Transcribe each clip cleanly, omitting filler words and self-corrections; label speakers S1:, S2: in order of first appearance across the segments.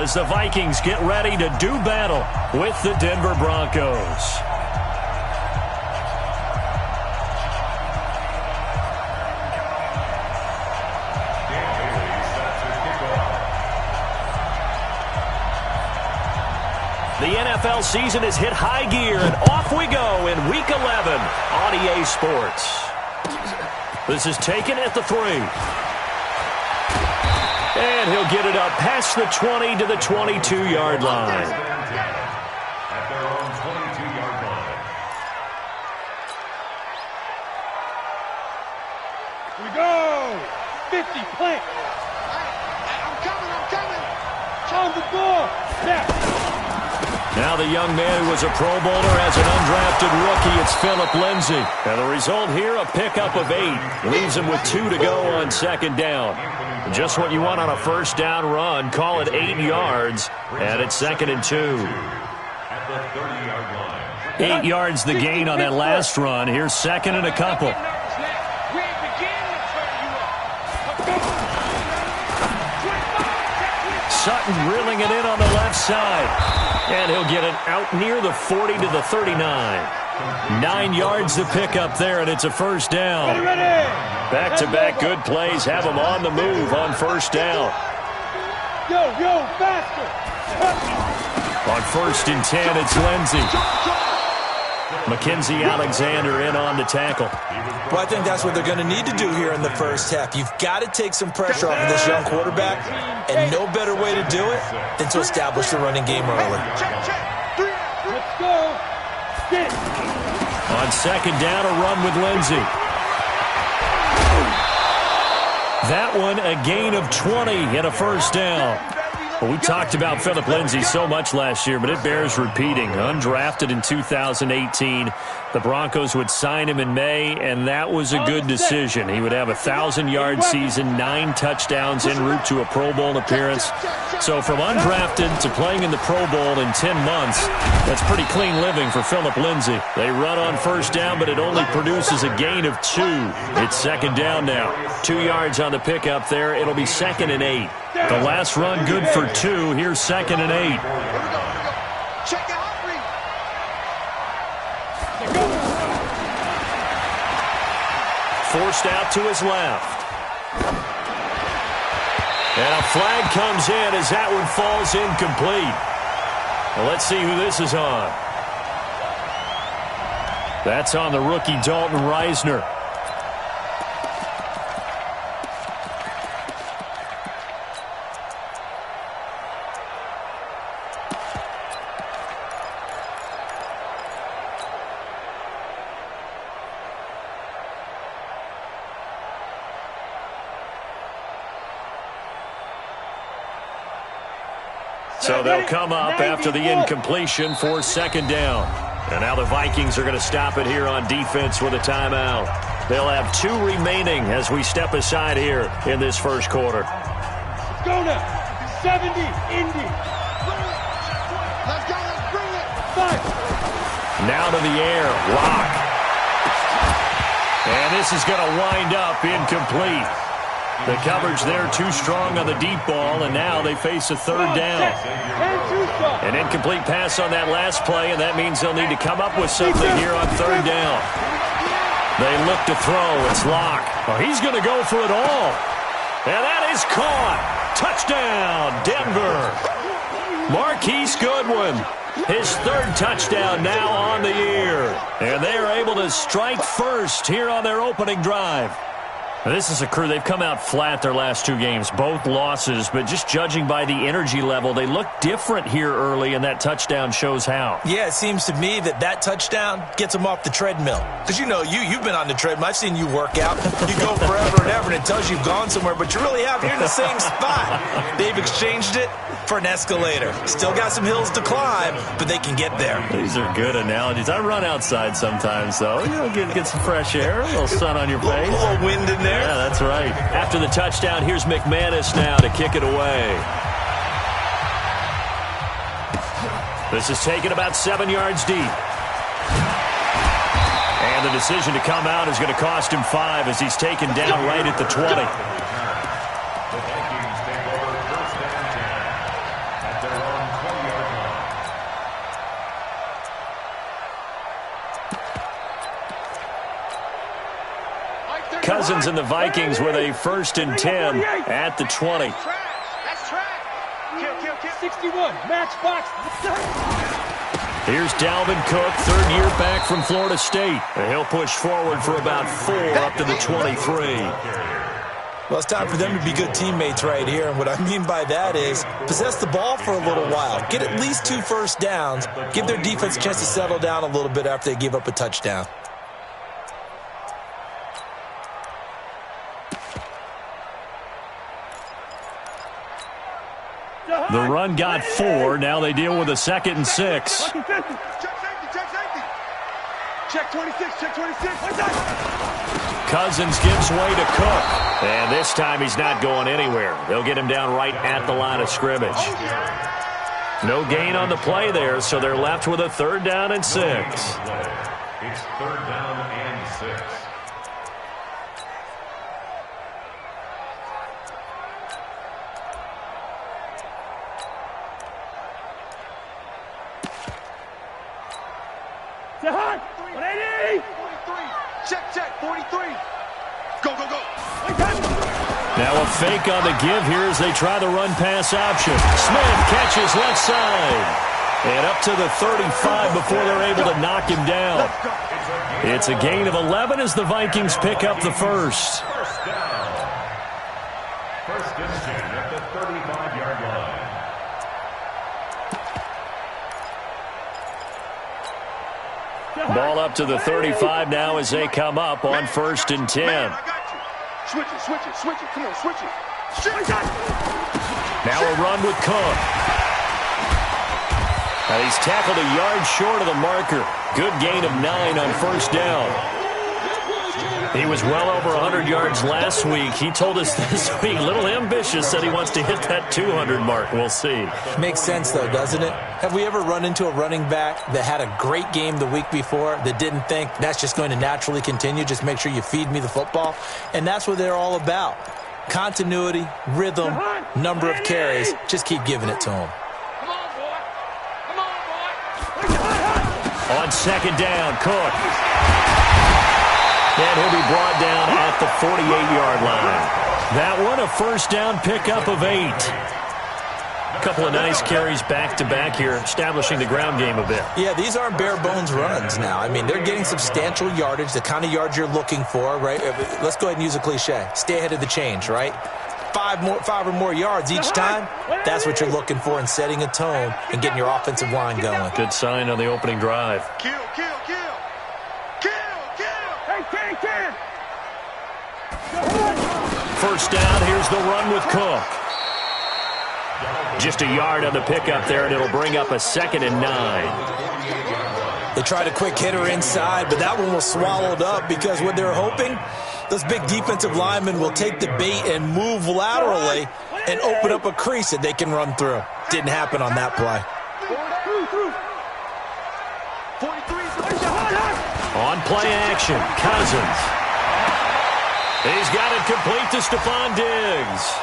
S1: as the Vikings get ready to do battle with the Denver Broncos. The NFL season has hit high gear, and off we go in Week 11 on EA Sports. This is taken at the 3. And he'll get it up past the 20 to the 22-yard line.
S2: At their own 22-yard line.
S3: Here we go! 50, plant!
S4: I'm coming!
S3: On the ball! Yeah!
S1: Now the young man who was a Pro Bowler as an undrafted rookie, it's Phillip Lindsay. And the result here, a pickup of 8. Leaves him with 2 to go on second down. Just what you want on a first down run. Call it 8 yards, and it's 2nd and 2.
S2: At the 30-yard line.
S1: 8 yards the gain on that last run. Here's 2nd and a couple. Sutton reeling it in on the left side. And he'll get it out near the 40 to the 39. 9 yards to pick up there, and it's a first down. Back-to-back good plays have him on the move on first down.
S3: Yo, faster!
S1: On 1st and 10, it's Lindsay. Mackenzie Alexander in on the tackle.
S5: Well, I think that's what they're going to need to do here in the first half. You've got to take some pressure off of this young quarterback, and no better way to do it than to establish the running game early.
S3: Let's go! Sit!
S1: On second down, a run with Lindsay. That one, a gain of 20 and a first down. Well, we talked about Phillip Lindsay so much last year, but it bears repeating. Undrafted in 2018. The Broncos would sign him in May, and that was a good decision. He would have a 1,000-yard season, 9 touchdowns en route to a Pro Bowl appearance. So from undrafted to playing in the Pro Bowl in 10 months, that's pretty clean living for Phillip Lindsay. They run on first down, but it only produces a gain of 2. It's second down now. 2 yards on the pickup there. It'll be 2nd and 8. The last run good for 2. Here's 2nd and 8.
S4: Check out.
S1: Forced out to his left. And a flag comes in as that one falls incomplete. Well, let's see who this is on. That's on the rookie Dalton Reisner. So they'll come up after the incompletion for second down. And now the Vikings are going to stop it here on defense with a timeout. They'll have 2 remaining as we step aside here in this first quarter.
S3: Let's go now. 70, Indy.
S4: Let's go, let's bring it.
S3: 5.
S1: Now to the air. Lock. And this is going to wind up incomplete. The coverage there too strong on the deep ball, and now they face a third down. An incomplete pass on that last play, and that means they'll need to come up with something here on third down. They look to throw. It's Locke. Well, he's going to go for it all. And that is caught. Touchdown, Denver. Marquise Goodwin. His 3rd touchdown now on the year. And they are able to strike first here on their opening drive. This is a crew, they've come out flat their last 2 games, both losses, but just judging by the energy level, they look different here early, and that touchdown shows how.
S5: Yeah, it seems to me that touchdown gets them off the treadmill. Because, you know, you've been on the treadmill. I've seen you work out. You go forever and ever, and it tells you you've gone somewhere, but you really haven't. You're in the same spot. They've exchanged it for an escalator. Still got some hills to climb, but they can get there.
S1: These are good analogies. I run outside sometimes, though. You know, get some fresh air, a little sun on your face.
S5: A little wind in there.
S1: Yeah, that's right. After the touchdown, here's McManus now to kick it away. This is taken about 7 yards deep. And the decision to come out is going to cost him 5 as he's taken down right at the 20. Cousins and the Vikings with a 1st and 10 at the 20.
S4: That's track.
S3: 61, match box.
S1: Here's Dalvin Cook, 3rd year back from Florida State. And he'll push forward for about 4 up to the 23.
S5: Well, it's time for them to be good teammates right here. And what I mean by that is possess the ball for a little while. Get at least 2 first downs. Give their defense a chance to settle down a little bit after they give up a touchdown.
S1: The run got 4. Now they deal with a 2nd and 6.
S3: Check 26, check 26.
S1: Cousins gives way to Cook. And this time he's not going anywhere. They'll get him down right at the line of scrimmage. No gain on the play there, so they're left with a 3rd down and 6.
S2: It's 3rd down and 6.
S3: Jahan, 180.
S4: 43. Check, 43. Go, go, go.
S1: Now a fake on the give here as they try the run-pass option. Smith catches left side. And up to the 35 before they're able to knock him down. It's a gain of 11 as the Vikings pick up the 1st.
S2: First down. 1st and 10 at the 35-yard line.
S1: Ball up to the 35 now as they come up on 1st and 10.
S4: Man, I got you. Switch it. Come on, switch it.
S1: Now a run with Cook. And he's tackled a yard short of the marker. Good gain of 9 on 1st down. He was well over 100 yards last week. He told us this week, a little ambitious, said he wants to hit that 200 mark. We'll see.
S5: Makes sense, though, doesn't it? Have we ever run into a running back that had a great game the week before that didn't think that's just going to naturally continue? Just make sure you feed me the football. And that's what they're all about. Continuity, rhythm, number of carries. Just keep giving it to them.
S4: Come on, boy. Come on, boy.
S1: On 2nd down, Cook. And he'll be brought down at the 48-yard line. That one, a 1st down pickup of 8. A couple of nice carries back-to-back here, establishing the ground game a bit.
S5: Yeah, these aren't bare-bones runs now. I mean, they're getting substantial yardage, the kind of yards you're looking for, right? Let's go ahead and use a cliche. Stay ahead of the change, right? 5 or more yards each time, that's what you're looking for in setting a tone and getting your offensive line going.
S1: Good sign on the opening drive.
S4: Kill.
S3: Hey,
S1: 1st down, here's the run with Cook. Just a yard on the pickup there, and it'll bring up a 2nd and 9.
S5: They tried a quick hitter inside, but that one was swallowed up because what they're hoping, those big defensive linemen will take the bait and move laterally and open up a crease that they can run through. Didn't happen on that play.
S4: 43.
S1: On play action, Cousins. He's got it complete to Stephon Diggs.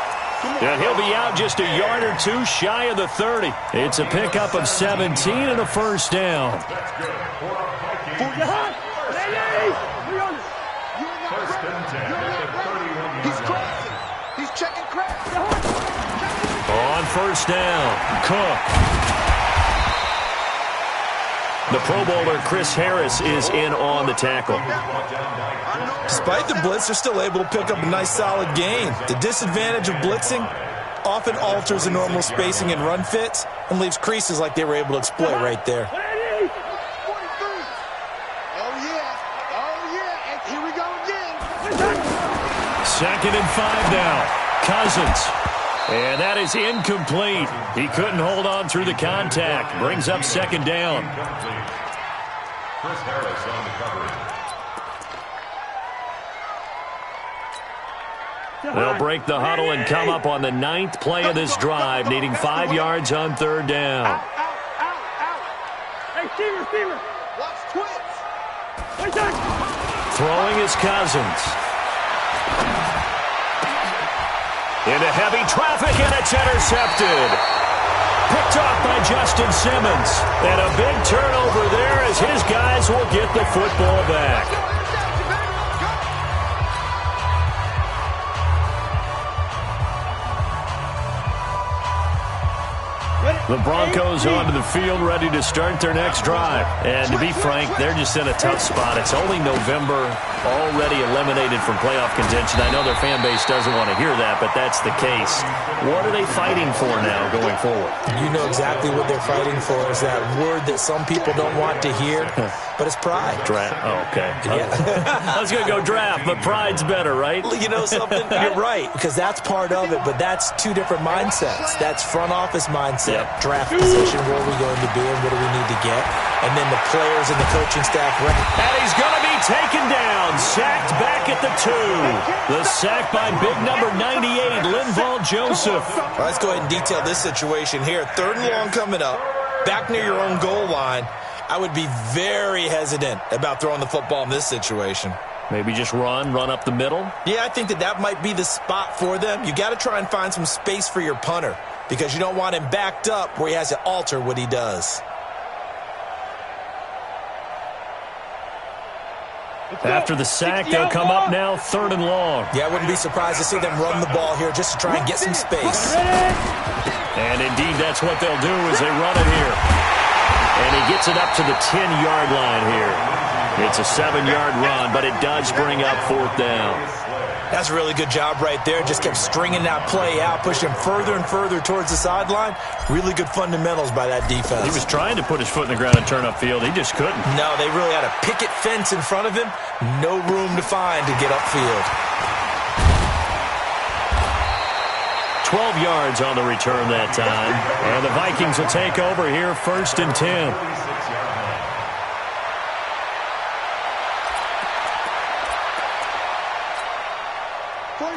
S1: And he'll be out just a yard or 2 shy of the 30. It's a pickup of 17 and a 1st down.
S2: That's good for a Vikings. 1st and 10 at the 31-yard
S4: He's
S2: line.
S4: crossing. He's checking cracks.
S1: On 1st down, Cook. The Pro Bowler Chris Harris is in on the tackle.
S5: Despite the blitz, they're still able to pick up a nice solid gain. The disadvantage of blitzing often alters the normal spacing and run fits and leaves creases like they were able to exploit right there.
S4: 43. Oh, yeah. And here we go again.
S1: 2nd and 5 now. Cousins. And that is incomplete. He couldn't hold on through the contact. Brings up 2nd down.
S2: Chris Harris on the coverage.
S1: They'll break the huddle and come up on the 9th play of this drive, needing 5 yards on 3rd down.
S4: Out.
S3: Hey, Steamer.
S4: Watch twins.
S1: Throwing is Cousins. Into heavy traffic, and it's intercepted. Picked off by Justin Simmons. And a big turnover there as his guys will get the football back. The Broncos onto the field, ready to start their next drive. And to be frank, they're just in a tough spot. It's only November, already eliminated from playoff contention. I know their fan base doesn't want to hear that, but that's the case. What are they fighting for now going forward?
S5: You know exactly what they're fighting for is that word that some people don't want to hear, but it's pride.
S1: Draft. Oh, okay.
S5: Yeah.
S1: I was going to go draft, but pride's better, right?
S5: You know something? You're right, because that's part of it, but that's two different mindsets. That's front office mindset, draft position, where are we going to be and what do we need to get, and then the players and the coaching staff.
S1: And he's going to be taken down, sacked back at the 2. The sack by big number 98, Linval Joseph.
S5: Well, let's go ahead and detail this situation here. 3rd and long coming up, back near your own goal line. I would be very hesitant about throwing the football in this situation.
S1: Maybe just run up the middle?
S5: Yeah, I think that might be the spot for them. You got to try and find some space for your punter because you don't want him backed up where he has to alter what he does.
S1: After the sack, they'll come up now 3rd and long.
S5: Yeah, I wouldn't be surprised to see them run the ball here just to try and get some space.
S1: And indeed, that's what they'll do as they run it here. And he gets it up to the 10-yard line here. It's a 7-yard run, but it does bring up 4th down.
S5: That's a really good job right there. Just kept stringing that play out, pushing him further and further towards the sideline. Really good fundamentals by that defense.
S1: He was trying to put his foot in the ground and turn upfield. He just couldn't.
S5: No, they really had a picket fence in front of him. No room to find to get upfield.
S1: 12 yards on the return that time. And the Vikings will take over here 1st and 10.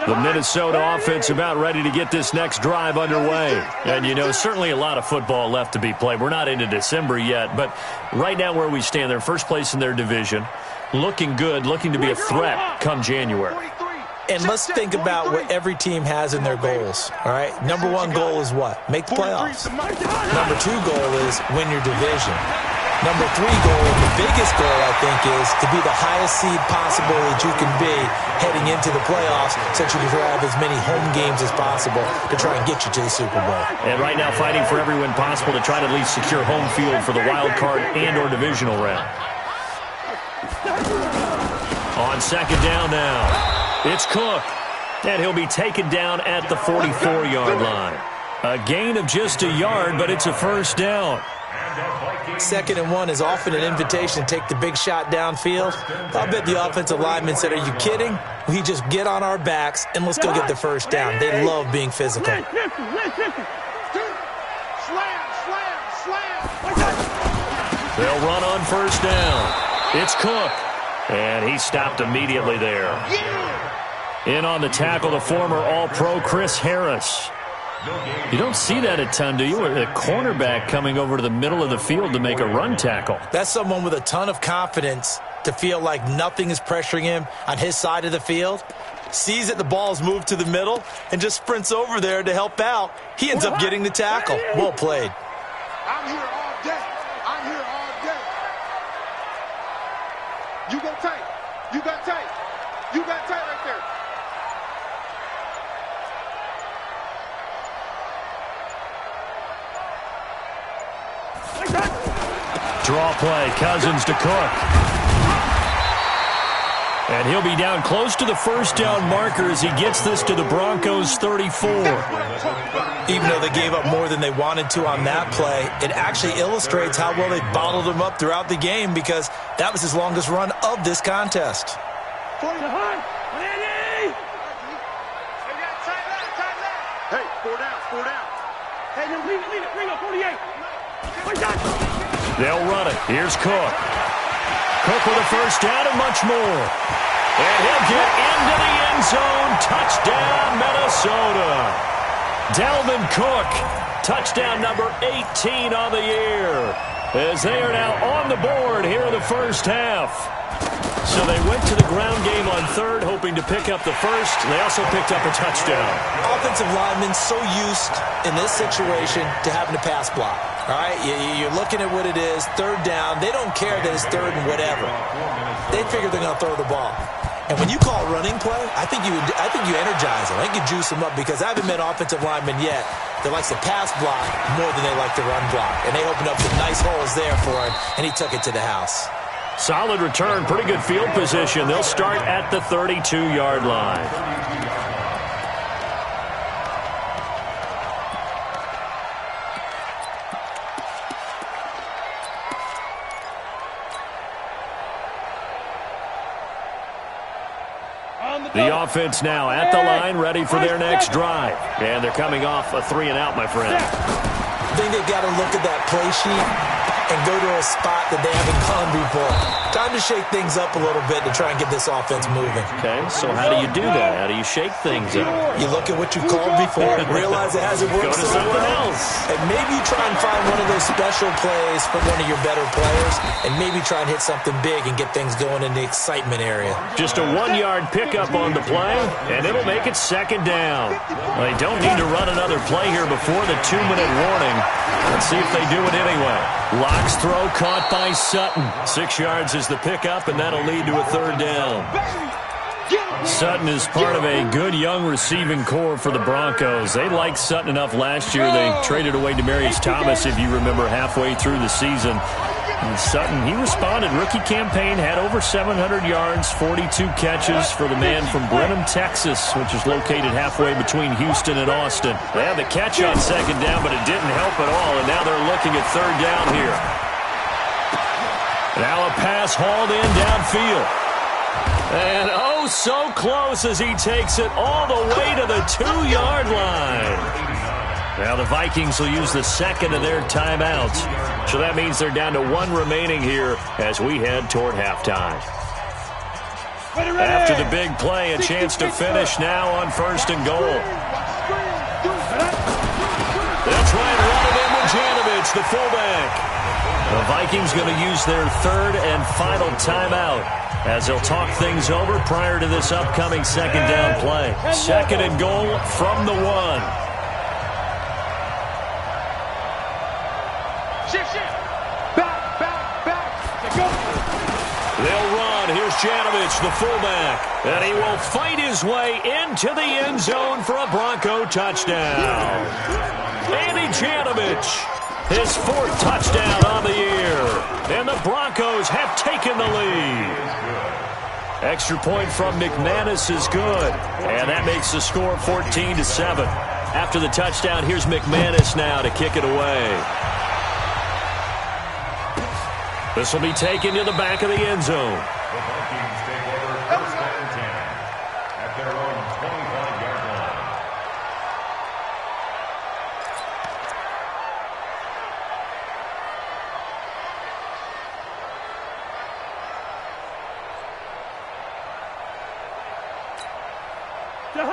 S1: The Minnesota offense about ready to get this next drive underway. And, you know, certainly a lot of football left to be played. We're not into December yet, but right now where we stand, they're first place in their division. Looking good, looking to be a threat come January.
S5: And let's think about what every team has in their goals, all right? Number 1 goal is what? Make the playoffs. Number 2 goal is win your division. Number 3 goal, and the biggest goal, I think, is to be the highest seed possible that you can be heading into the playoffs so that you can have as many home games as possible to try and get you to the Super Bowl.
S1: And right now fighting for every win possible to try to at least secure home field for the wild card and or divisional round. On 2nd down now, it's Cook. And he'll be taken down at the 44-yard line. A gain of just a yard, but it's a 1st down.
S5: 2nd and 1 is often an invitation to take the big shot downfield. I'll bet the offensive lineman said, are you kidding? We just get on our backs and let's go get the 1st down. They love being physical.
S4: Slam.
S1: They'll run on 1st down. It's Cook. And he stopped immediately there. In on the tackle, the former All-Pro Chris Harris. You don't see that a ton, do you? A cornerback coming over to the middle of the field to make a run tackle.
S5: That's someone with a ton of confidence to feel like nothing is pressuring him on his side of the field. Sees that the ball's moved to the middle and just sprints over there to help out. He ends up getting the tackle. Well played.
S4: I'm here all day. I'm here all day. You go tight. You got tight. You got tight right there.
S1: Draw play, Cousins to Cook. And he'll be down close to the 1st down marker as he gets this to the Broncos 34.
S5: Even though they gave up more than they wanted to on that play, it actually illustrates how well they bottled him up throughout the game because that was his longest run of this contest.
S4: Hey, 4 down.
S3: Hey, leave it. Bring up 48.
S1: They'll run it. Here's Cook. Cook with a 1st down and much more. And he'll get into the end zone. Touchdown, Minnesota. Dalvin Cook, touchdown number 18 on the year. As they are now on the board here in the 1st half. So they went to the ground game on 3rd, hoping to pick up the 1st. They also picked up a touchdown.
S5: Offensive linemen so used in this situation to having to pass block. All right, you're looking at what it is, 3rd down. They don't care that it's 3rd and whatever. They figure they're going to throw the ball. And when you call running play, I think you energize them. I think you juice them up because I haven't met offensive linemen yet that likes to pass block more than they like to run block. And they opened up some nice holes there for him, and he took it to the house.
S1: Solid return, pretty good field position. They'll start at the 32-yard line. The offense now at the line, ready for their next drive. And they're coming off a 3-and-out, my friend.
S5: I think they've got to look at that play sheet and go to a spot that they haven't gone before. Time to shake things up a little bit to try and get this offense moving.
S1: Okay, so how do you do that? How do you shake things up?
S5: You look at what you've called before, realize it hasn't worked
S1: Go to
S5: so
S1: something
S5: well,
S1: else.
S5: and maybe you try and find one of those special plays from one of your better players, and maybe try and hit something big and get things going in the excitement area.
S1: Just a 1-yard pickup on the play, and it'll make it second down. Well, they don't need to run another play here before the 2-minute warning. Let's see if they do it anyway. Locks throw caught by Sutton. 6 yards is the pickup, and that'll lead to a third down. Sutton is part of a good young receiving core for the Broncos. They liked Sutton enough last year. They traded away Demaryius Thomas, if you remember, halfway through the season. And Sutton, he responded. Rookie campaign, had over 700 yards, 42 catches for the man from Brenham, Texas, which is located halfway between Houston and Austin. They had the catch on second down, but it didn't help at all, and now they're looking at third down here. Now a pass hauled in downfield. And oh, so close as he takes it all the way to the 2-yard line. Now the Vikings will use the second of their timeouts. So that means they're down to 1 remaining here as we head toward halftime. After the big play, a chance to finish now on 1st and goal. They'll try and run it in with Janovich, the fullback. The Vikings going to use their 3rd and final timeout as they'll talk things over prior to this upcoming second down play. 2nd and goal from the 1. They'll run. Here's Janovich, the fullback. And he will fight his way into the end zone for a Bronco touchdown. Andy Janovich, his 4th touchdown on the year. And the Broncos have taken the lead. Extra point from McManus is good. And that makes the score 14-7. After the touchdown, here's McManus now to kick it away. This will be taken to the back of the end zone.
S2: The Vikings take over 1st and 10 at their own 25-yard line.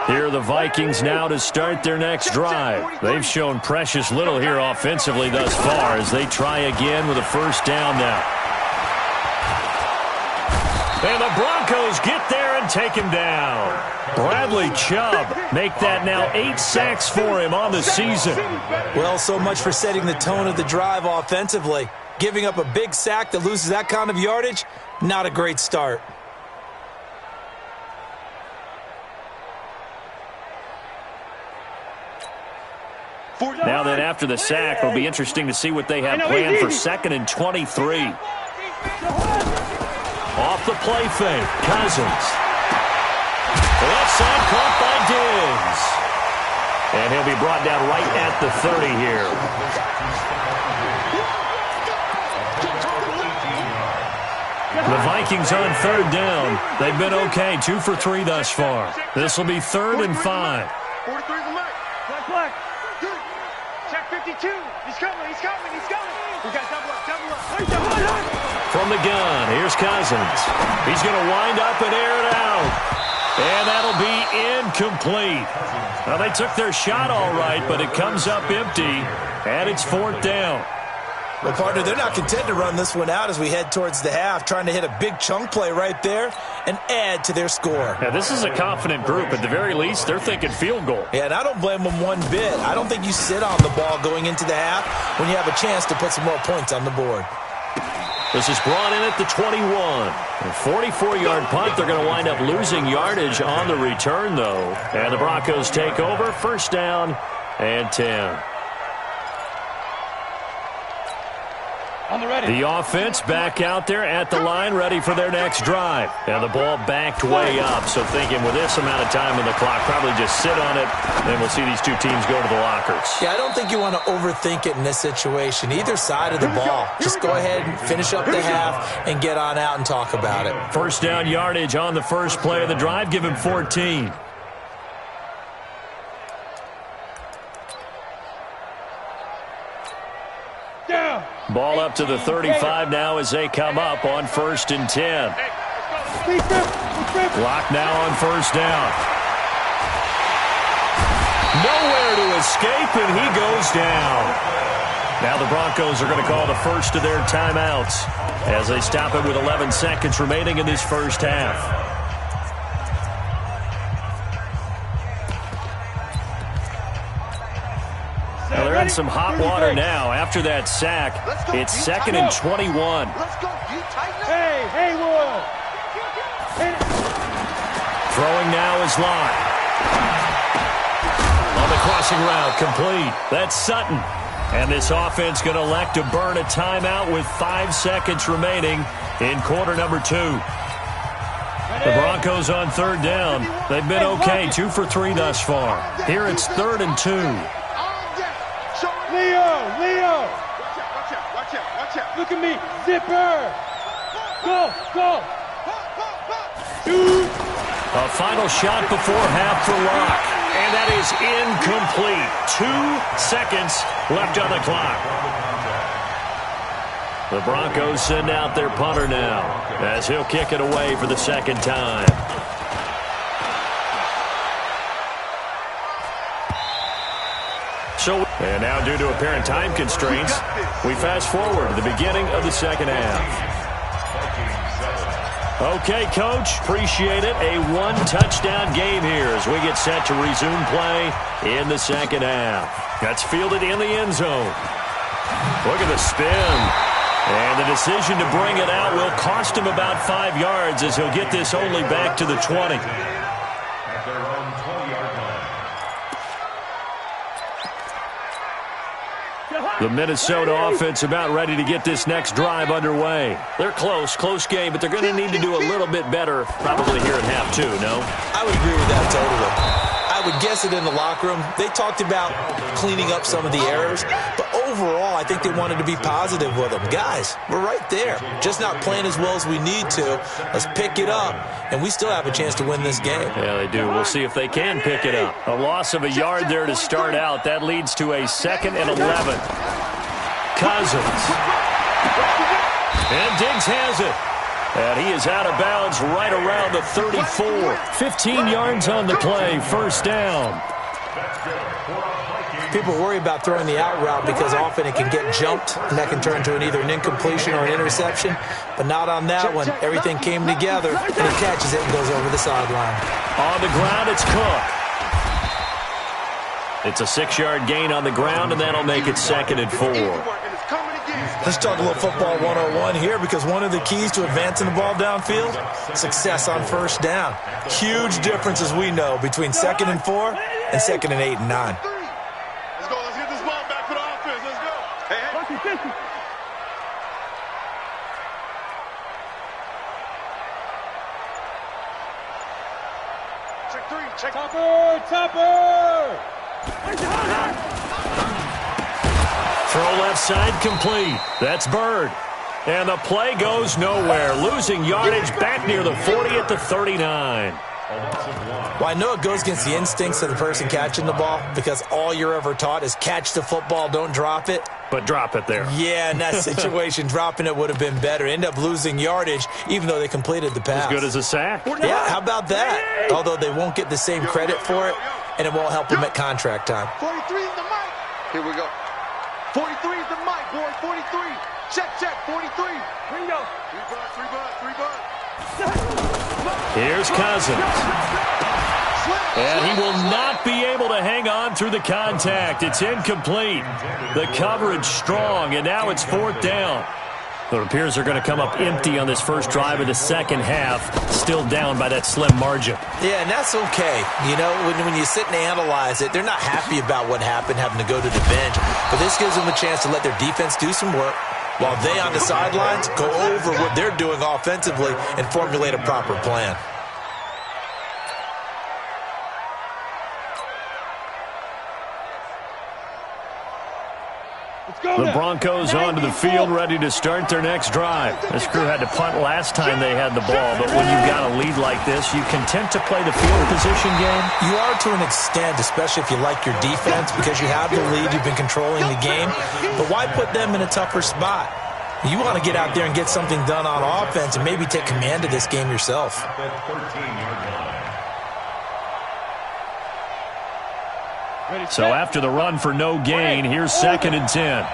S1: Here are the Vikings now to start their next drive. They've shown precious little here offensively thus far as they try again with a 1st down now. And the Broncos get there and take him down. Bradley Chubb make that now 8 sacks for him on the season.
S5: Well, so much for setting the tone of the drive offensively. Giving up a big sack that loses that kind of yardage, not a great start.
S1: Now then, after the sack, it'll be interesting to see what they have planned for 2nd and 23. Off the play fake, Cousins. Left side caught by Diggs. And he'll be brought down right at the 30 here. The Vikings on 3rd down. They've been okay, 2 for 3 thus far. This will be 3rd and 5.
S3: 43's the mark. Black. Check 52. He's coming. We got double up.
S1: From the gun, here's Cousins. He's going to wind up and air it out. And that'll be incomplete. Now, they took their shot all right, but it comes up empty, and it's 4th down.
S5: Well, partner, they're not content to run this one out as we head towards the half, trying to hit a big chunk play right there and add to their score.
S1: Now, this is a confident group. At the very least, they're thinking field goal.
S5: Yeah, and I don't blame them one bit. I don't think you sit on the ball going into the half when you have a chance to put some more points on the board.
S1: This is brought in at the 21. A 44-yard punt. They're going to wind up losing yardage on the return, though. And the Broncos take over. First down and 10. The offense back out there at the line, ready for their next drive. And the ball backed way up. So thinking with this amount of time on the clock, probably just sit on it, and we'll see these two teams go to the lockers.
S5: Yeah, I don't think you want to overthink it in this situation. Either side of the ball. Just go ahead and finish up the half and get on out and talk about it.
S1: First down yardage on the first play of the drive. Give him 14. Ball up to the 35 now as they come up on 1st and 10. Clock now on first down. Nowhere to escape, and he goes down. Now the Broncos are going to call the first of their timeouts as they stop it with 11 seconds remaining in this first half. Well, they're in some hot water now. After that sack, it's 2nd and 21.
S3: Hey, Will.
S1: Throwing now is Lott. On the crossing route, complete. That's Sutton. And this offense going to elect to burn a timeout with 5 seconds remaining in quarter number 2. The Broncos on third down. They've been okay, 2 for 3 thus far. Here it's 3rd and 2.
S3: Leo! Watch out. Look at me. Zipper! Go! Shoot!
S1: A final shot before half for Locke. And that is incomplete. 2 seconds left on the clock. The Broncos send out their punter now as he'll kick it away for the second time. And now, due to apparent time constraints, we fast forward to the beginning of the second half. Okay, Coach, appreciate it. A 1-touchdown game here as we get set to resume play in the second half. That's fielded in the end zone. Look at the spin. And the decision to bring it out will cost him about 5 yards as he'll get this only back to the 20. The Minnesota offense about ready to get this next drive underway. They're close game, but they're going to need to do a little bit better probably here in half 2, no?
S5: I would agree with that totally. I would guess it in the locker room. They talked about cleaning up some of the errors, but overall, I think they wanted to be positive with them. Guys, we're right there. Just not playing as well as we need to. Let's pick it up, and we still have a chance to win this game.
S1: Yeah, they do. We'll see if they can pick it up. A loss of a yard there to start out. That leads to a 2nd and 11. Cousins. And Diggs has it. And he is out of bounds right around the 34. 15 yards on the play. First down.
S5: People worry about throwing the out route because often it can get jumped, and that can turn into either an incompletion or an interception. But not on that one. Everything came together, and he catches it and goes over the sideline.
S1: On the ground, it's Cook. It's a 6-yard gain on the ground, and that'll make it 2nd and 4.
S5: Let's talk a little football 101 here because one of the keys to advancing the ball downfield, success on first down. Huge difference, as we know, between 2nd and 4 and 2nd and 8 and 9.
S4: Let's go. Let's get this ball back for the offense. Let's go. Hey. Check 3. Check.
S3: Topper!
S1: Throw left side complete. That's Bird. And the play goes nowhere. Losing yardage back near the 40 at the 39.
S5: Well, I know it goes against the instincts of the person catching the ball because all you're ever taught is catch the football, don't drop it.
S1: But drop it there.
S5: Yeah, in that situation, dropping it would have been better. End up losing yardage, even though they completed the pass.
S1: As good as a sack.
S5: Yeah, how about that? Although they won't get the same credit for it, and it won't help them at contract time.
S4: 43 is the mic. Here we go. 43 is the mic, boy. 43. Check. 43. Bingo. 3 bucks.
S1: Here's Cousins. And he will not be able to hang on through the contact. It's incomplete. The coverage strong, and now it's 4th down. It appears they're going to come up empty on this first drive of the second half, still down by that slim margin.
S5: Yeah, and that's okay. You know, when you sit and analyze it, they're not happy about what happened, having to go to the bench. But this gives them a chance to let their defense do some work while they on the sidelines go over what they're doing offensively and formulate a proper plan.
S1: The Broncos onto the field, ready to start their next drive. This crew had to punt last time they had the ball, but when you've got a lead like this, you content to play the field position game?
S5: You are to an extent, especially if you like your defense, because you have the lead, you've been controlling the game. But why put them in a tougher spot? You want to get out there and get something done on offense and maybe take command of this game yourself.
S1: So after the run for no gain, here's 2nd and 10.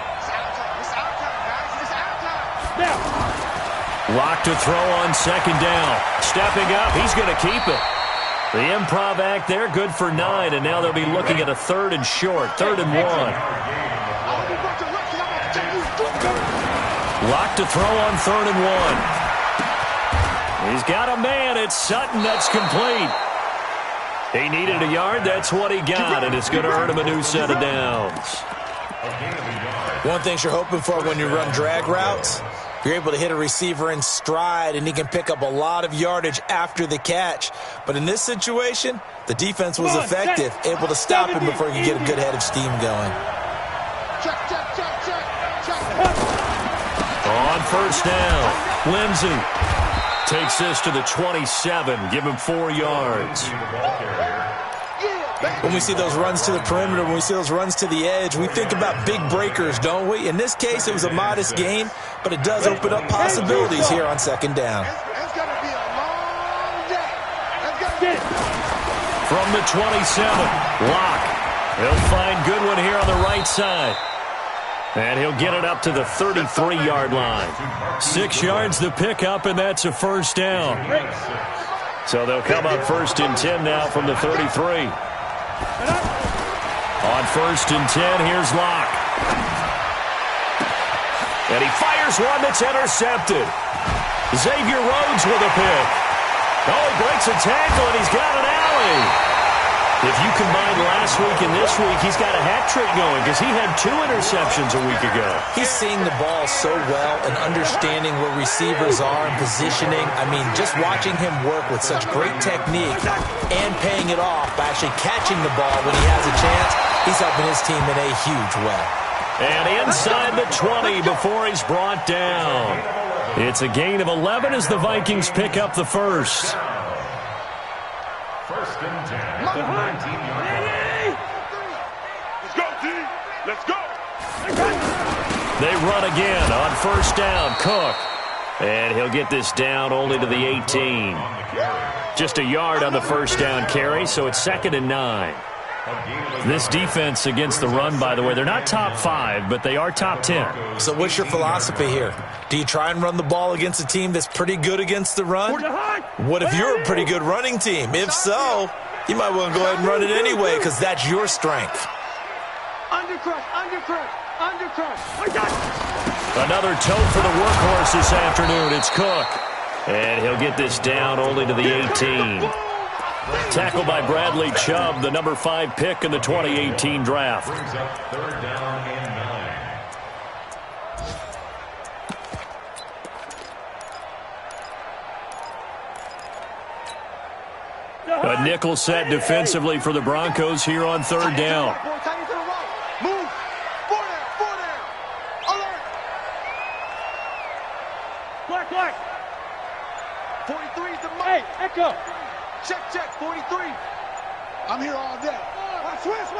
S1: Lock to throw on 2nd down. Stepping up, he's going to keep it. The improv act there, good for 9, and now they'll be looking at a 3rd and short, 3rd and 1. Lock to throw on 3rd and 1. He's got a man. It's Sutton. That's complete. He needed a yard. That's what he got, and it's going to earn him a new set of downs.
S5: One thing you're hoping for when you run drag routes, you're able to hit a receiver in stride, and he can pick up a lot of yardage after the catch. But in this situation, the defense was effective, able to stop him before he could get a good head of steam going.
S1: On 1st down, Lindsey takes this to the 27, give him 4 yards.
S5: When we see those runs to the perimeter, when we see those runs to the edge, we think about big breakers, don't we? In this case, it was a modest gain, but it does open up possibilities here on 2nd down.
S4: It's going to be a long day.
S1: From the 27, Locke. He'll find Goodwin here on the right side. And he'll get it up to the 33-yard line. 6 yards the pickup, and that's a 1st down. So they'll come up 1st and 10 now from the 33. On 1st and 10, here's Locke. And he fires one that's intercepted. Xavier Rhodes with a pick. Oh, he breaks a tackle, and he's got an alley. If you combine last week and this week, he's got a hat trick going because he had 2 interceptions a week ago.
S5: He's seeing the ball so well and understanding where receivers are and positioning. I mean, just watching him work with such great technique and paying it off by actually catching the ball when he has a chance, he's helping his team in a huge way.
S1: And inside the 20 before he's brought down. It's a gain of 11 as the Vikings pick up the 1st.
S2: 1st and 10 at the 19-yard line.
S3: Let's go, T. Let's go.
S1: They run again on 1st down. Cook. And he'll get this down only to the 18. Just a yard on the 1st down carry, so it's 2nd and 9. This defense against the run, by the way, they're not top 5, but they are top 10.
S5: So what's your philosophy here? Do you try and run the ball against a team that's pretty good against the run? What if you're a pretty good running team? If so, you might want to go ahead and run it anyway because that's your strength.
S3: Undercrush.
S1: Another tote for the workhorse this afternoon. It's Cook. And he'll get this down only to the 18. Tackled by Bradley Chubb, the number 5 pick in the 2018 draft.
S2: Brings up 3rd down and 9.
S1: A nickel set defensively for the Broncos here on 3rd down.
S4: Move. 4 down. Alert.
S3: Black.
S4: 43 is the mic.
S3: Hey, Echo.
S4: Check, 43. I'm here all day. Watch twist.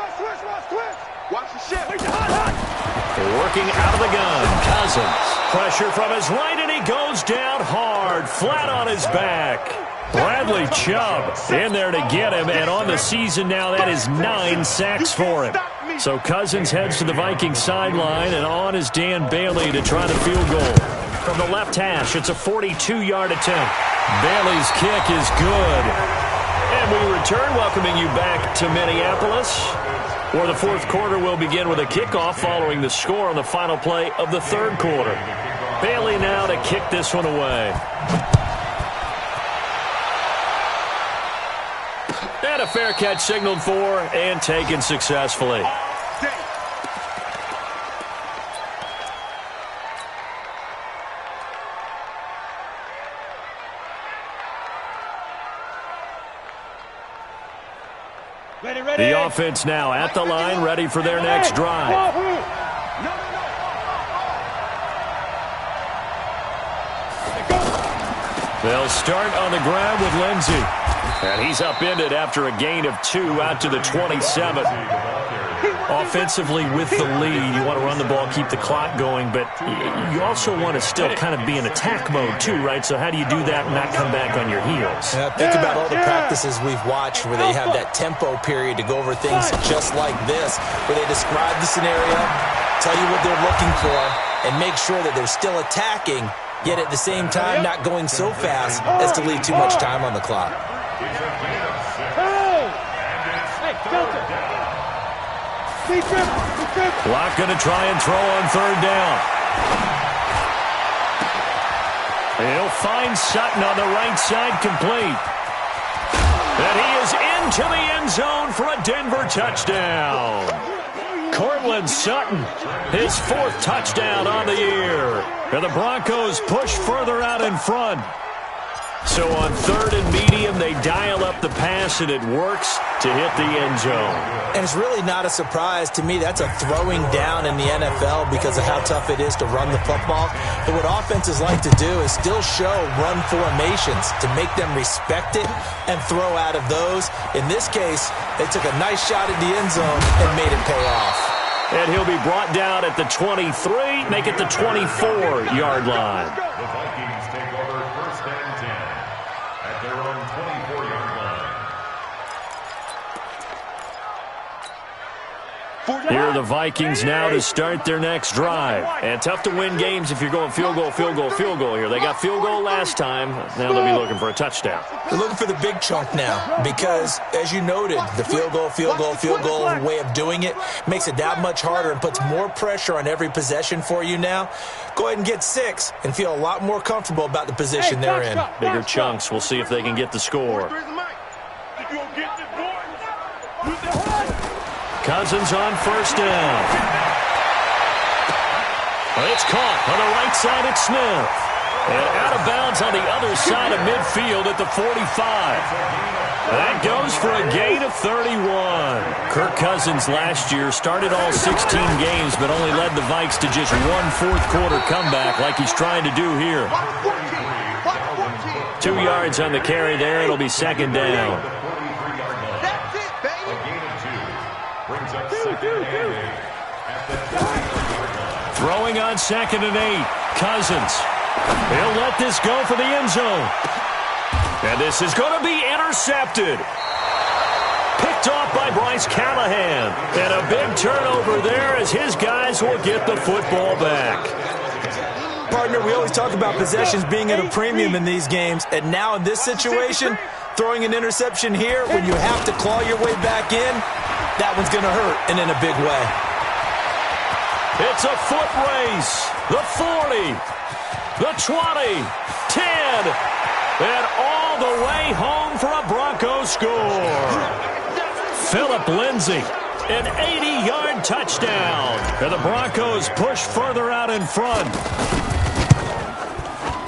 S4: Watch the shit.
S1: Working out of the gun, Cousins. Pressure from his right, and he goes down hard, flat on his back. Bradley Chubb in there to get him, and on the season now, that is 9 sacks for him. So Cousins heads to the Vikings sideline, and on is Dan Bailey to try the field goal. From the left hash, it's a 42-yard attempt. Bailey's kick is good. And we return, welcoming you back to Minneapolis, where the 4th quarter will begin with a kickoff following the score on the final play of the 3rd quarter. Bailey now to kick this one away. And a fair catch signaled for and taken successfully. The offense now at the line, ready for their next drive. They'll start on the ground with Lindsey. And he's upended after a gain of 2 out to the 27. Offensively with the lead, you want to run the ball, keep the clock going, but you also want to still kind of be in attack mode too, right? So how do you do that and not come back on your heels?
S5: Yeah, think about all the practices we've watched where they have that tempo period to go over things just like this, where they describe the scenario, tell you what they're looking for, and make sure that they're still attacking, yet at the same time not going so fast as to leave too much time on the clock.
S1: Clock going to try and throw on 3rd down. He'll find Sutton on the right side, complete. And he is into the end zone for a Denver touchdown. Cortland Sutton, his 4th touchdown on the year. And the Broncos push further out in front. So on 3rd and medium, they dial up the pass, and it works to hit the end zone.
S5: And it's really not a surprise to me. That's a throwing down in the NFL because of how tough it is to run the football. But what offenses like to do is still show run formations to make them respect it and throw out of those. In this case, they took a nice shot at the end zone and made it pay off.
S1: And he'll be brought down at the 23, make it the 24-yard line.
S2: The Vikings take over 1st and 10 at their own 24-yard line.
S1: Here are the Vikings now to start their next drive. And tough to win games if you're going field goal, field goal, field goal here. They got field goal last time. Now they'll be looking for a touchdown.
S5: They're looking for the big chunk now because, as you noted, the field goal way of doing it makes it that much harder and puts more pressure on every possession for you now. Go ahead and get 6 and feel a lot more comfortable about the position they're in.
S1: Bigger chunks. We'll see if they can get the score. Cousins on 1st down. It's caught on the right side at Smith. And out of bounds on the other side of midfield at the 45. That goes for a gain of 31. Kirk Cousins last year started all 16 games, but only led the Vikes to just 1 4th-quarter comeback like he's trying to do here. 2 yards on the carry there. It'll be 2nd down. Throwing on 2nd and 8. Cousins. He'll let this go for the end zone. And this is going to be intercepted. Picked off by Bryce Callahan. And a big turnover there as his guys will get the football back.
S5: Partner, we always talk about possessions being at a premium in these games. And now in this situation, throwing an interception here when you have to claw your way back in, that one's going to hurt, and in a big way.
S1: It's a foot race. The 40, the 20, 10, and all the way home for a Broncos score. Phillip Lindsay, an 80-yard touchdown. And the Broncos push further out in front.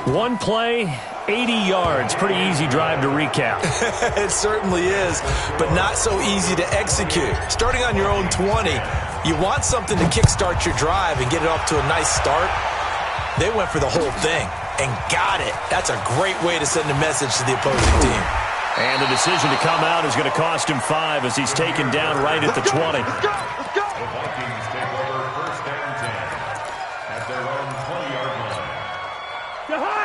S1: One play, 80 yards. Pretty easy drive to recap.
S5: It certainly is, but not so easy to execute. Starting on your own 20, you want something to kickstart your drive and get it off to a nice start. They went for the whole thing and got it. That's a great way to send a message to the opposing team.
S1: And the decision to come out is going to cost him 5 as he's taken down right at the 20.
S2: The Vikings take over 1st and 10 at their own 20-yard line.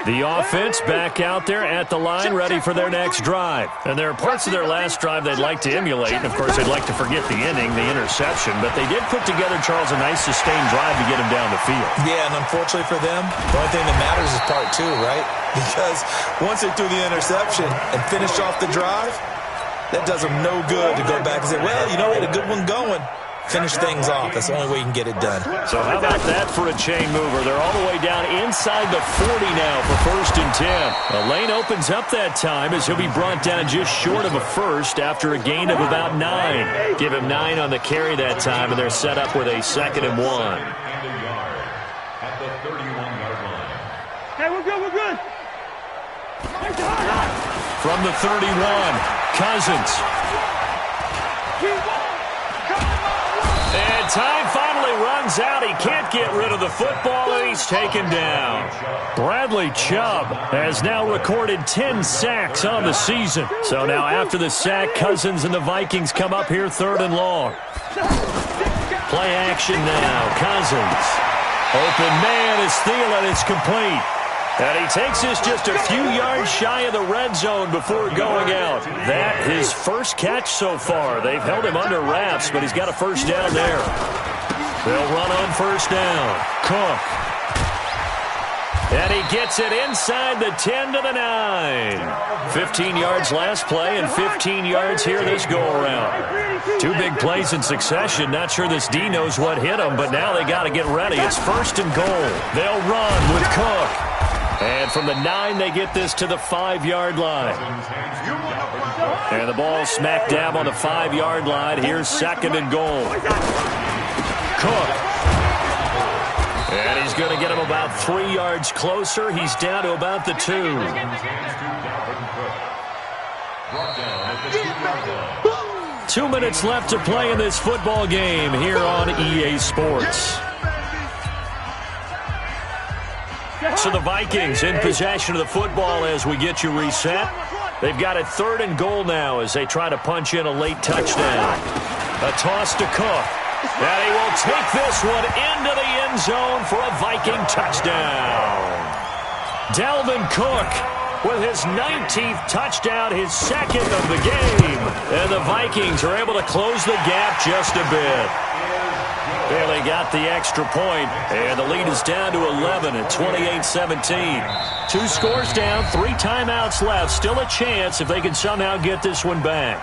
S1: The offense back out there at the line, ready for their next drive. And there are parts of their last drive they'd like to emulate. And, of course, they'd like to forget the inning, the interception. But they did put together, Charles, a nice sustained drive to get him down the field.
S5: Yeah, and unfortunately for them, the only thing that matters is part 2, right? Because once they threw the interception and finished off the drive, that does them no good to go back and say, well, you know, we had a good one going. Finish things off. That's the only way you can get it done.
S1: So how about that for a chain mover? They're all the way down inside the 40 now for 1st and 10. A lane opens up that time as he'll be brought down just short of a first after a gain of about 9. Give him 9 on the carry that time, and they're set up with a 2nd and 1.
S2: At the 31-yard line.
S3: Hey, we're good, we're good.
S1: From the 31, Cousins. And time finally runs out. He can't get rid of the football, and he's taken down. Bradley Chubb has now recorded 10 sacks on the season. So now after the sack, Cousins and the Vikings come up here 3rd and long. Play action now. Cousins. Open man is Thielen. It's complete. And he takes this just a few yards shy of the red zone before going out. That his first catch so far. They've held him under wraps, but he's got a first down there. They'll run on first down. Cook. And he gets it inside the 10 to the 9. 15 yards last play and 15 yards here this go-around. 2 big plays in succession. Not sure this D knows what hit him, but now they got to get ready. It's 1st and goal. They'll run with Cook. And from the 9, they get this to the 5-yard line. And the ball smack dab on the 5-yard line. Here's 2nd and goal. Cook. And he's going to get him about 3 yards closer. He's down to about the 2. 2 minutes left to play in this football game here on EA Sports. So the Vikings in possession of the football as we get you reset. They've got it 3rd and goal now as they try to punch in a late touchdown. A toss to Cook. And he will take this one into the end zone for a Viking touchdown. Dalvin Cook with his 19th touchdown, his 2nd of the game. And the Vikings are able to close the gap just a bit. Barely got the extra point, and the lead is down to 11 at 28-17. 2 scores down, 3 timeouts left. Still a chance if they can somehow get this one back.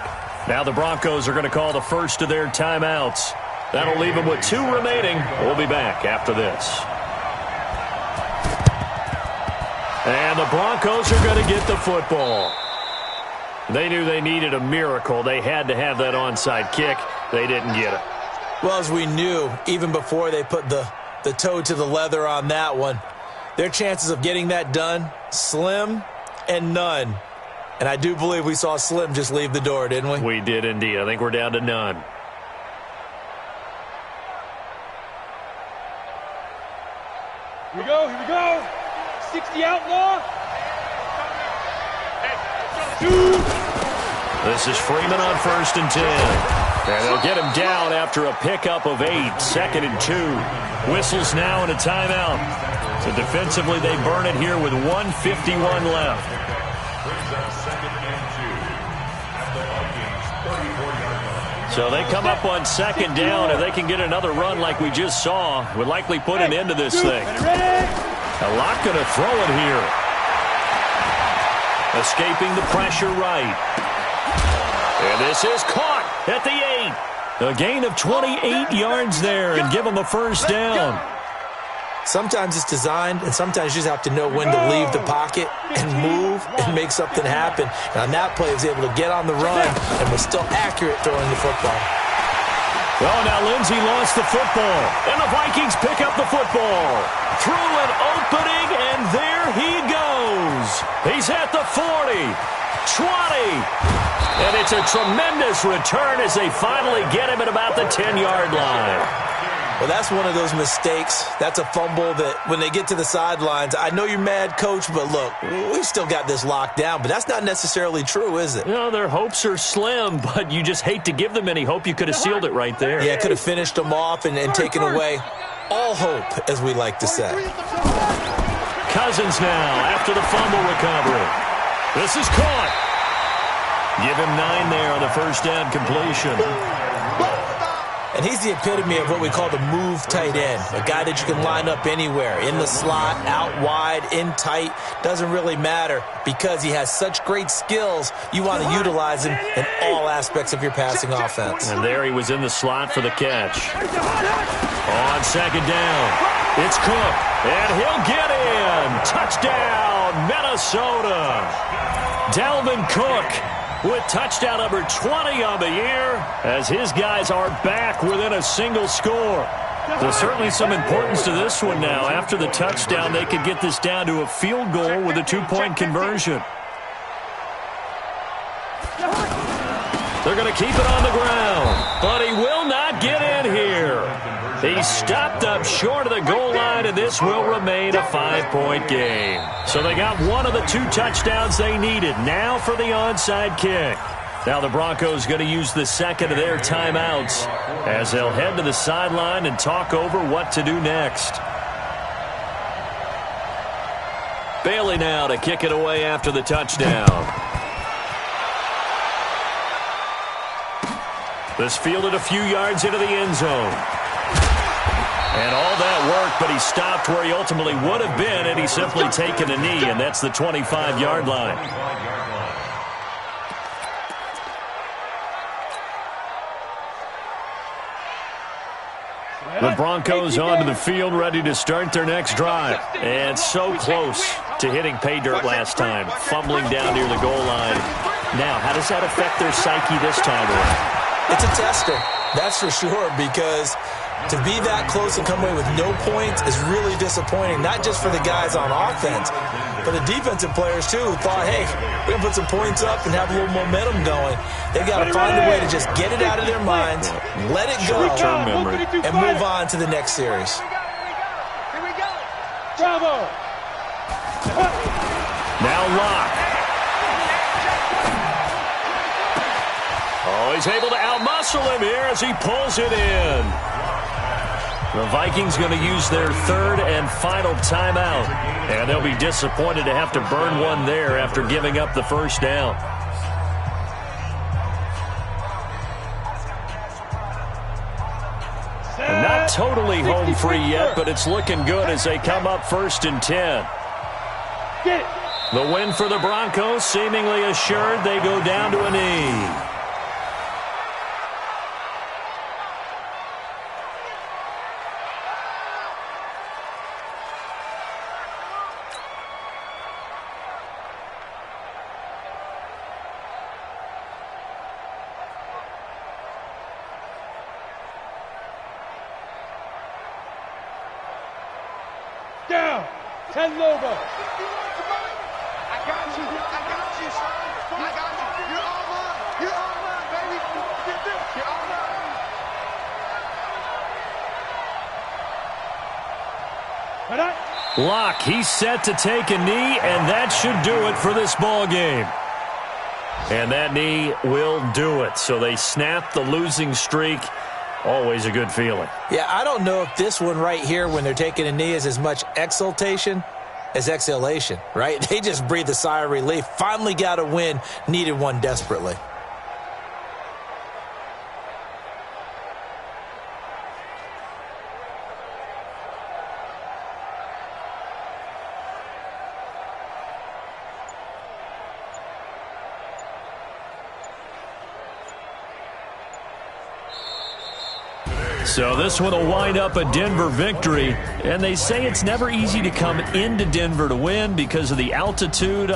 S1: Now the Broncos are going to call the first of their timeouts. That'll leave them with 2 remaining. We'll be back after this. And the Broncos are going to get the football. They knew they needed a miracle. They had to have that onside kick. They didn't get it.
S5: Well, as we knew, even before they put the toe to the leather on that one, their chances of getting that done, slim and none. And I do believe we saw Slim just leave the door, didn't we?
S1: We did indeed. I think we're down to none.
S3: Here we go, here we go. 60 outlaw.
S1: This is Freeman on 1st and 10. And they'll get him down after a pickup of 8, 2nd and 2. Whistles now and a timeout. So defensively they burn it here with 1:51 left. So they come up on 2nd down. If they can get another run like we just saw, would likely put an end to this thing. A lot going to throw it here. Escaping the pressure right. And this is caught at the 8. A gain of 28 yards there and give them a first down.
S5: Sometimes it's designed, and sometimes you just have to know when to leave the pocket and move and make something happen. And on that play, he was able to get on the run and was still accurate throwing the football.
S1: Well, now Lindsey lost the football, and the Vikings pick up the football. Through an opening, and there he goes. He's at the 40, 20. And it's a tremendous return as they finally get him at about the 10-yard line.
S5: Well, that's one of those mistakes. That's a fumble that when they get to the sidelines, I know you're mad, Coach, but look, we've still got this locked down. But that's not necessarily true, is it?
S1: No, their hopes are slim, but you just hate to give them any hope. You could have sealed it right there.
S5: Yeah, could have finished them off and taken away all hope, as we like to say.
S1: Cousins now after the fumble recovery. This is caught. Give him 9 there on the first down completion.
S5: And he's the epitome of what we call the move tight end, a guy that you can line up anywhere, in the slot, out wide, in tight, doesn't really matter because he has such great skills. You want to utilize him in all aspects of your passing offense.
S1: And there he was in the slot for the catch. On second down, it's Cook, and he'll get in. Touchdown, Minnesota. Dalvin Cook with touchdown number 20 on the year as his guys are back within a single score. There's certainly some importance to this one now. After the touchdown, they could get this down to a field goal with a two-point conversion. They're going to keep it on the ground, but he will not get in here. He's stopped up short of the goal line, and this will remain a 5-point game. So they got one of the two touchdowns they needed. Now for the onside kick. Now the Broncos going to use the second of their timeouts as they'll head to the sideline and talk over what to do next. Bailey now to kick it away after the touchdown. This fielded a few yards into the end zone. And all that work, but he stopped where he ultimately would have been had he simply taken a knee, and that's the 25-yard line. The Broncos onto the field, ready to start their next drive. And so close to hitting pay dirt last time, fumbling down near the goal line. Now, how does that affect their psyche this time around?
S5: It's a tester, that's for sure, because to be that close and come away with no points is really disappointing, not just for the guys on offense, but the defensive players, too, who thought, hey, we're going to put some points up and have a little momentum going. They've got to find a way to just get it out of their minds, let it go, and move on to the next series.
S3: Here we go. Bravo.
S1: Now Locke. Oh, he's able to outmuscle him here as he pulls it in. The Vikings going to use their third and final timeout. And they'll be disappointed to have to burn one there after giving up the first down. And not totally home free yet, but it's looking good as they come up 1st and 10. The win for the Broncos seemingly assured. They go down to a knee.
S3: Down. 10 Lobo.
S4: I got you. I got you, son. I got you. You're all mine. You're all mine, baby. You're all mine.
S1: Locke, he's set to take a knee, and that should do it for this ball game. And that knee will do it. So they snap the losing streak. Always a good feeling.
S5: Yeah, I don't know if this one right here, when they're taking a knee, is as much exultation as exhalation, right? They just breathe a sigh of relief. Finally got a win, needed one desperately.
S1: So this one will wind up a Denver victory. And they say it's never easy to come into Denver to win because of the altitude.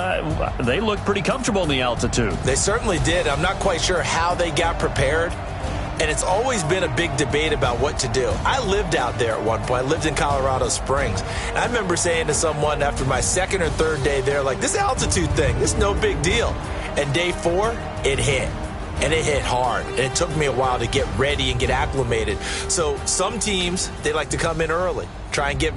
S1: They look pretty comfortable in the altitude.
S5: They certainly did. I'm not quite sure how they got prepared. And it's always been a big debate about what to do. I lived out there at one point. I lived in Colorado Springs. And I remember saying to someone after my second or third day there, like, this altitude thing, this is no big deal. And day 4, it hit. And it hit hard. And it took me a while to get ready and get acclimated. So some teams, they like to come in early, try and get